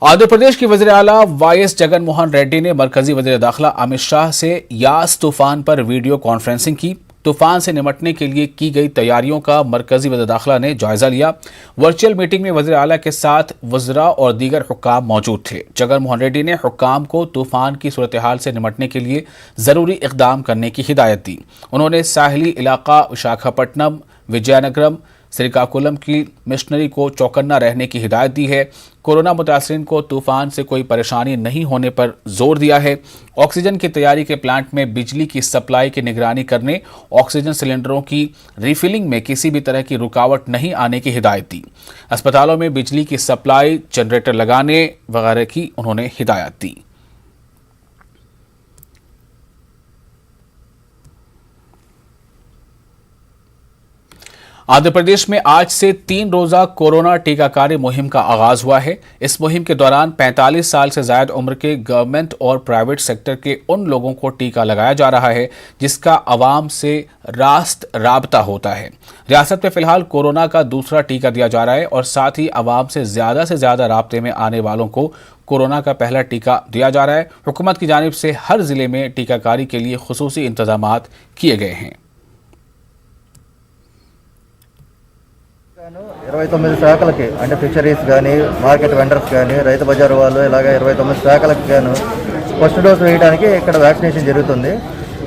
आंध्र प्रदेश की वज़ीर आला वाईएस जगन मोहन रेड्डी ने मरकजी वज़ीर दाखिला अमित शाह से यास तूफान पर वीडियो कॉन्फ्रेंसिंग की। तूफान से निपटने के लिए की गई तैयारियों का मरकजी वज़ीर दाखिला ने जायजा लिया। वर्चुअल मीटिंग में वज़ीर आला के साथ वज़रा और दीगर हुक्काम मौजूद थे। जगन मोहन रेड्डी ने हुक्काम को तूफान की सूरत हाल से निपटने के लिए ज़रूरी इक़दाम करने की हिदायत दी। उन्होंने साहली इलाका विशाखापट्टनम, विजयनगरम, श्रीकाकुलम की मिशनरी को चौकन्ना रहने की हिदायत दी है। कोरोना मुतासरीन को तूफान से कोई परेशानी नहीं होने पर जोर दिया है। ऑक्सीजन की तैयारी के प्लांट में बिजली की सप्लाई की निगरानी करने, ऑक्सीजन सिलेंडरों की रिफिलिंग में किसी भी तरह की रुकावट नहीं आने की हिदायत दी। अस्पतालों में बिजली की सप्लाई, जनरेटर लगाने वगैरह की उन्होंने हिदायत दी। आंध्र प्रदेश में आज से 3 रोजा कोरोना टीकाकरण मुहिम का आगाज हुआ है। इस मुहिम के दौरान 45 साल से ज्यादा उम्र के गवर्नमेंट और प्राइवेट सेक्टर के उन लोगों को टीका लगाया जा रहा है जिसका आवाम से रास्त राबता होता है। रियासत में फिलहाल कोरोना का दूसरा टीका दिया जा रहा है और साथ ही आवाम से ज्यादा राब्ते में आने वालों को कोरोना का पहला टीका दिया जा रहा है। हुकूमत की जानिब से हर जिले में टीकाकारी के लिए खुसूसी इंतजामात किए गए हैं। 29 శాఖలకి అంటే ఫిషరీస్ కానీ, మార్కెట్ వెండర్స్ కానీ, రైతు బజారు వాళ్ళు ఇలాగ 29 శాఖలకు గాను ఫస్ట్ డోస్ వేయడానికి ఇక్కడ వ్యాక్సినేషన్ జరుగుతుంది.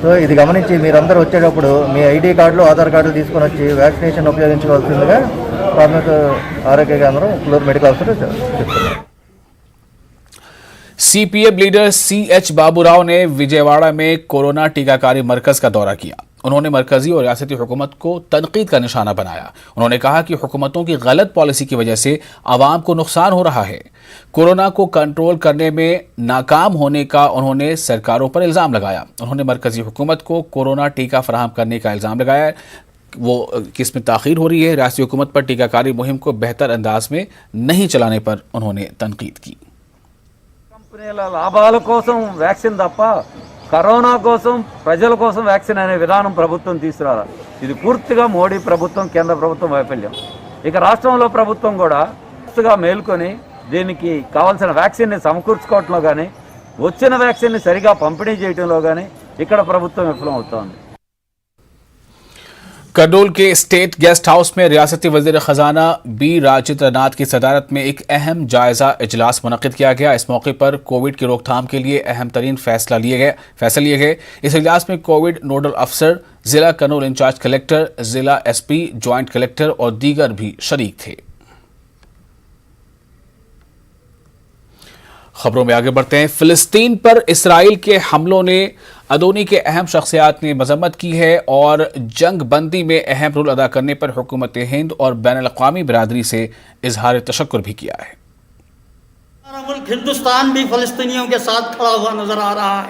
సో ఇది గమనించి మీరందరూ వచ్చేటప్పుడు మీ ఐడి కార్డులు, ఆధార్ కార్డులు తీసుకొని వచ్చి వ్యాక్సినేషన్ ఉపయోగించుకోవాల్సిందిగా ప్రాథమిక ఆరోగ్య కేంద్రం ఫ్లోర్ మెడికల్ ఆఫీసర్ చెప్తున్నారు. सीपीएम लीडर CH बाबूराव ने विजयवाड़ा में कोरोना टीकाकारी मरकज का दौरा किया। उन्होंने मरकजी और रियासती हुकूमत को तनकीद का निशाना बनाया। उन्होंने कहा कि हुकूमतों की गलत पॉलिसी की वजह से आवाम को नुकसान हो रहा है। कोरोना को कंट्रोल करने में नाकाम होने का उन्होंने सरकारों पर इल्ज़ाम लगाया। उन्होंने मरकजी हुकूमत को कोरोना टीका फराहम करने का इल्ज़ाम लगाया, वो किस में ताख़ीर हो रही है। रियासती हुकूमत पर टीकाकारी मुहिम को बेहतर अंदाज में नहीं चलाने पर उन्होंने तनकीद की। కంపెనీల లాభాల కోసం వ్యాక్సిన్ తప్ప కరోనా కోసం, ప్రజల కోసం వ్యాక్సిన్ అనే విధానం ప్రభుత్వం తీసుకురావాలి. ఇది పూర్తిగా మోడీ ప్రభుత్వం, కేంద్ర ప్రభుత్వం వైఫల్యం. ఇక రాష్ట్రంలో ప్రభుత్వం కూడా పూర్తిగా మేల్కొని దీనికి కావాల్సిన వ్యాక్సిన్ని సమకూర్చుకోవడంలో కానీ, వచ్చిన వ్యాక్సిన్ని సరిగా పంపిణీ చేయడంలో కానీ ఇక్కడ ప్రభుత్వం విఫలం అవుతోంది. करनूल के स्टेट गेस्ट हाउस में रियासती वजीर खजाना बी राजेंद्र नाथ की सदारत में एक अहम जायजा इजलास मुनक्किद किया गया। इस मौके पर कोविड की रोकथाम के लिए अहम तरीन फैसले लिए गए। इस इजलास में कोविड नोडल अफसर, जिला कर्नूल इंचार्ज कलेक्टर, जिला SP, ज्वाइंट कलेक्टर और दीगर भी शरीक थे। खबरों में आगे बढ़ते हैं। फिलिस्तीन पर इसराइल के हमलों ने अदोनी के अहम शख्सियात ने मजम्मत की है और जंग बंदी में अहम रोल अदा करने पर हुकूमत हिंद और बैनुल-अक़वामी बिरादरी से इजहार तशक्कुर भी किया है। हमारा मुल्क हिंदुस्तान भी फ़लस्तीनियों के साथ खड़ा हुआ नजर आ रहा है।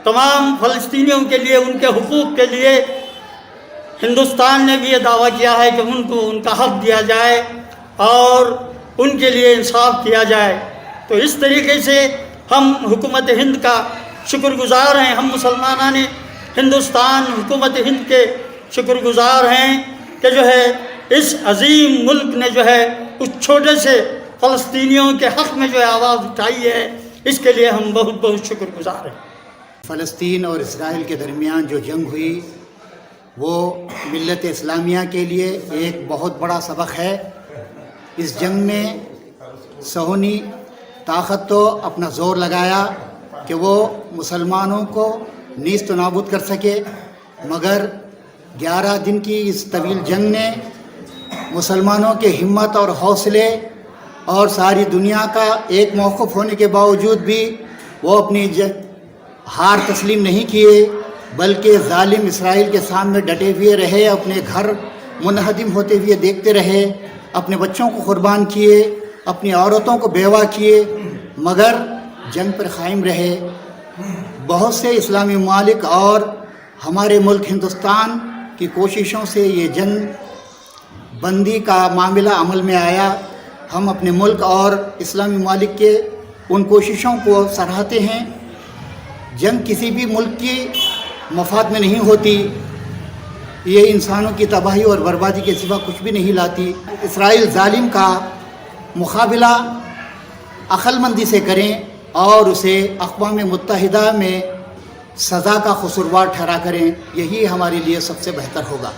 तमाम फ़लस्तीनियों के लिए, उनके हुकूक के लिए हिंदुस्तान ने भी ये दावा किया है कि उनको उनका हक दिया जाए और उनके लिए इंसाफ किया जाए। तो इस तरीके से हम हुकूमत हिंद का शुक्रगुजार हैं। हम मुसलमान ने हिंदुस्तान हुकूमत हिंद के शुक्रगुजार हैं कि जो है इस अजीम मुल्क ने जो है उस छोटे से फ़लस्तीनियों के हक़ में जो है आवाज़ उठाई है, इसके लिए हम बहुत बहुत शुक्रगुजार हैं। फ़लस्तीन और इसराइल के दरमियान जो जंग हुई वो मिल्लत इस्लामिया के लिए एक बहुत बड़ा सबक है। इस जंग में सहूनी ताकत तो अपना ज़ोर लगाया कि वो मुसलमानों को नीस्त नाबूद कर सके, मगर 11 दिन की इस तवील जंग ने मुसलमानों के हिम्मत और हौसले और सारी दुनिया का एक मौक़िफ़ होने के बावजूद भी वो अपनी हार तस्लीम नहीं किए, बल्कि ज़ालिम इसराइल के सामने डटे हुए रहे, अपने घर मुनहदिम होते हुए देखते रहे, अपने बच्चों को कुर्बान किए, अपनी औरतों को बेवा किए, मगर जंग पर क़ायम रहे। बहुत से इस्लामी ममालिक और हमारे मुल्क हिंदुस्तान की कोशिशों से ये जंग बंदी का मामला अमल में आया। हम अपने मुल्क और इस्लामी ममालिक के उन कोशिशों को सराहते हैं। जंग किसी भी मुल्क की मफाद में नहीं होती, ये इंसानों की तबाही और बर्बादी के सिवा कुछ भी नहीं लाती। इसराइल ज़ालिम का मुकाबला अक्लमंदी से करें और उसे अक़वाम मुत्तहिदा में सज़ा का कसूरवार ठहरा करें, यही हमारे लिए सबसे बेहतर होगा।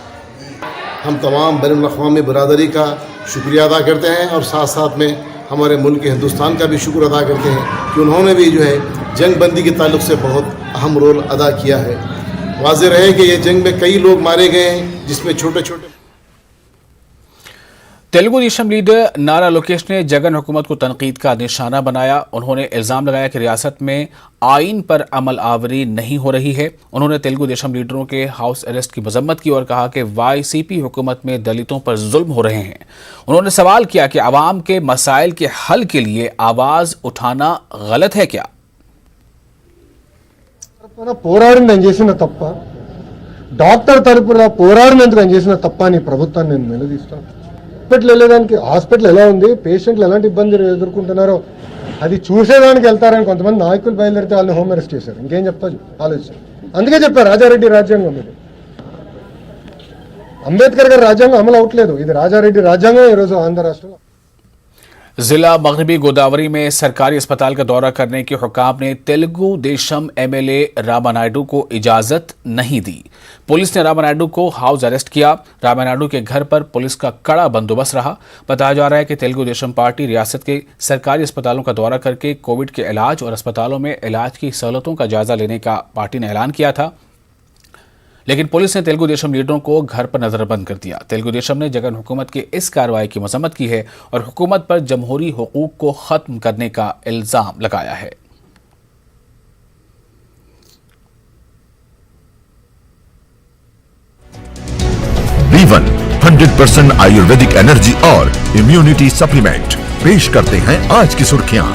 हम तमाम बैनुल-अक़वामी बरादरी का शुक्रिया अदा करते हैं और साथ साथ में हमारे मुल्क हिंदुस्तान का भी शुक्र अदा करते हैं कि उन्होंने भी जो है जंग बंदी के ताल्लुक़ से बहुत अहम रोल अदा किया है। वाज़ेह रहे कि ये जंग में कई लोग मारे गए हैं, जिसमें छोटे छोटे। तेलुगु देशम लीडर नारा लोकेश ने जगन हुकूमत को तनकीद का निशाना बनाया। उन्होंने इल्ज़ाम लगाया कि रियासत में आइन पर अमल आवरी नहीं हो रही है। उन्होंने तेलुगु देशम लीडरों के हाउस अरेस्ट की मजम्मत की और कहा कि YCP हुकूमत में दलितों पर जुल्म हो रहे हैं। उन्होंने सवाल किया कि आवाम के मसाइल के हल के लिए आवाज़ उठाना गलत है क्या। పోరాడింది ఆయన చేసిన తప్ప, డాక్టర్ తరపున పోరాడినందుకు ఆయన చేసిన తప్ప అని ప్రభుత్వాన్ని నేను నిలదీస్తాను. హాస్పిటల్ వెళ్ళేదానికి హాస్పిటల్ ఎలా ఉంది, పేషెంట్లు ఎలాంటి ఇబ్బందులు ఎదుర్కొంటున్నారో అది చూసేదానికి వెళ్తారని కొంతమంది నాయకులు బయలుదేరితే వాళ్ళని హోమ్ అరెస్ట్ చేశారు. ఇంకేం చెప్తా ఆలోచించారు. అందుకే చెప్పారు రాజారెడ్డి రాజ్యాంగం ఇది. అంబేద్కర్ గారి రాజ్యాంగం అమలు అవట్లేదు, ఇది రాజారెడ్డి రాజ్యాంగం ఈరోజు ఆంధ్ర రాష్ట్రంలో. जिला मगरबी गोदावरी में सरकारी अस्पताल का दौरा करने के हुक्काम ने तेलुगु देशम MLA रामानायडू को इजाजत नहीं दी। पुलिस ने रामानायडू को हाउस अरेस्ट किया। रामानायडू के घर पर पुलिस का कड़ा बंदोबस्त रहा। बताया जा रहा है कि तेलुगु देशम पार्टी रियासत के सरकारी अस्पतालों का दौरा करके कोविड के इलाज और अस्पतालों में इलाज की सहूलतों का जायजा लेने का पार्टी ने ऐलान किया था, लेकिन पुलिस ने तेलुगु देशम लीडरों को घर पर नजरबंद कर दिया। तेलुगु देशम ने जगन हुकूमत की इस कार्रवाई की मजम्मत की है और हुकूमत पर जमहूरी हुकूक को खत्म करने का इल्जाम लगाया है। B1 100% आयुर्वेदिक एनर्जी और इम्यूनिटी सप्लीमेंट पेश करते हैं आज की सुर्खियां।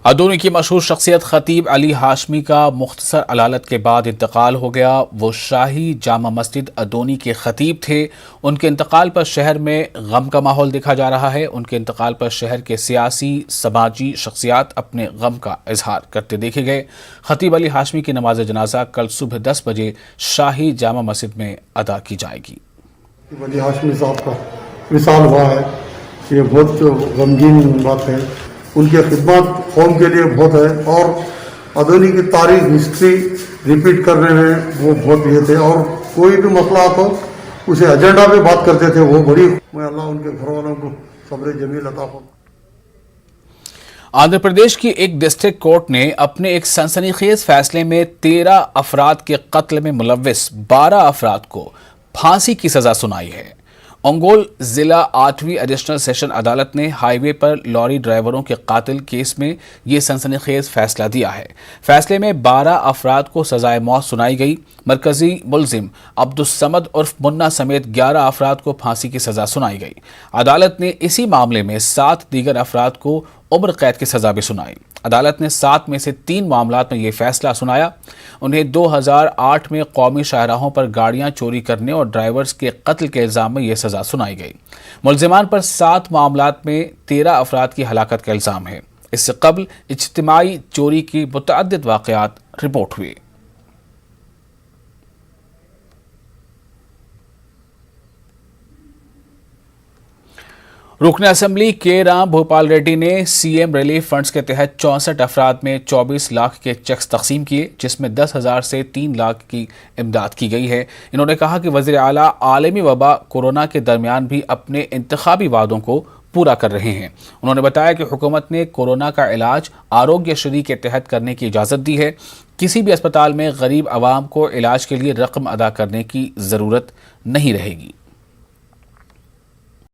अदोनी की मशहूर शख्सियत खतीब अली हाशमी का मुख्तसर अदालत के बाद इंतकाल हो गया। वो शाही जामा मस्जिद अदोनी के खतीब थे। उनके इंतकाल पर शहर में गम का माहौल देखा जा रहा है। उनके इंतकाल पर शहर के सियासी समाजी शख्सियात अपने गम का इजहार करते देखे गए। खतीब अली हाशमी की नमाज जनाजा कल सुबह 10 बजे शाही जामा मस्जिद में अदा की जाएगी। अली हाशमी साहब का विसाल हुआ है, ये बहुत गमगीन बात है। उनकी खिदमत कौम के लिए बहुत है और अदोनी की तारीख हिस्ट्री रिपीट करने में वो बहुत ये थे और कोई भी मसला तो उसे एजेंडा पे बात करते थे। वो बड़ी, मैं अल्लाह उनके घर वालों को सब्र जमील अता फरमाए। आंध्र प्रदेश की एक डिस्ट्रिक्ट कोर्ट ने अपने एक सनसनीखेज फैसले में 13 अफराद के कत्ल में मुलव्विस 12 अफराद को फांसी की सजा सुनाई है। ओंगोल जिला 8वीं एडिशनल सेशन अदालत ने हाईवे पर लॉरी ड्राइवरों के कातिल केस में ये सनसनीखेज फैसला दिया है। फैसले में 12 अफराद को सजाए मौत सुनाई गई। मरकजी मुलजिम अब्दुस्समद उर्फ मुन्ना समेत 11 अफराद को फांसी की सजा सुनाई गई। अदालत ने इसी मामले में 7 दीगर अफराद को उम्र कैद की सजा भी सुनाई। अदालत ने 7 में से 3 मामलात में यह फैसला सुनाया। उन्हें 2008 में कौमी शाहराहों पर गाड़ियां चोरी करने और ड्राइवर्स के कत्ल के इल्जाम में यह सजा सुनाई गई। मुलजिमान पर 7 मामलात में 13 अफराद की हलाकत का इल्जाम है। इससे कबल इज्तिमाई चोरी की मुतअद्दिद वाक़यात रिपोर्ट हुए। रुकन असेंबली के राम भोपाल रेड्डी ने CM रिलीफ फंड्स के तहत 64 अफराद में 24 लाख के चेक्स तकसीम किए, जिसमें 10,000 से 3 लाख की इमदाद की गई है। इन्होंने कहा कि वज़ीर आला आलमी वबा कोरोना के दरमियान भी अपने इंतखाबी वादों को पूरा कर रहे हैं। उन्होंने बताया कि हुकूमत ने कोरोना का इलाज आरोग्य श्री के तहत करने की इजाज़त दी है। किसी भी अस्पताल में गरीब आवाम को इलाज के लिए रकम अदा करने की ज़रूरत नहीं रहेगी।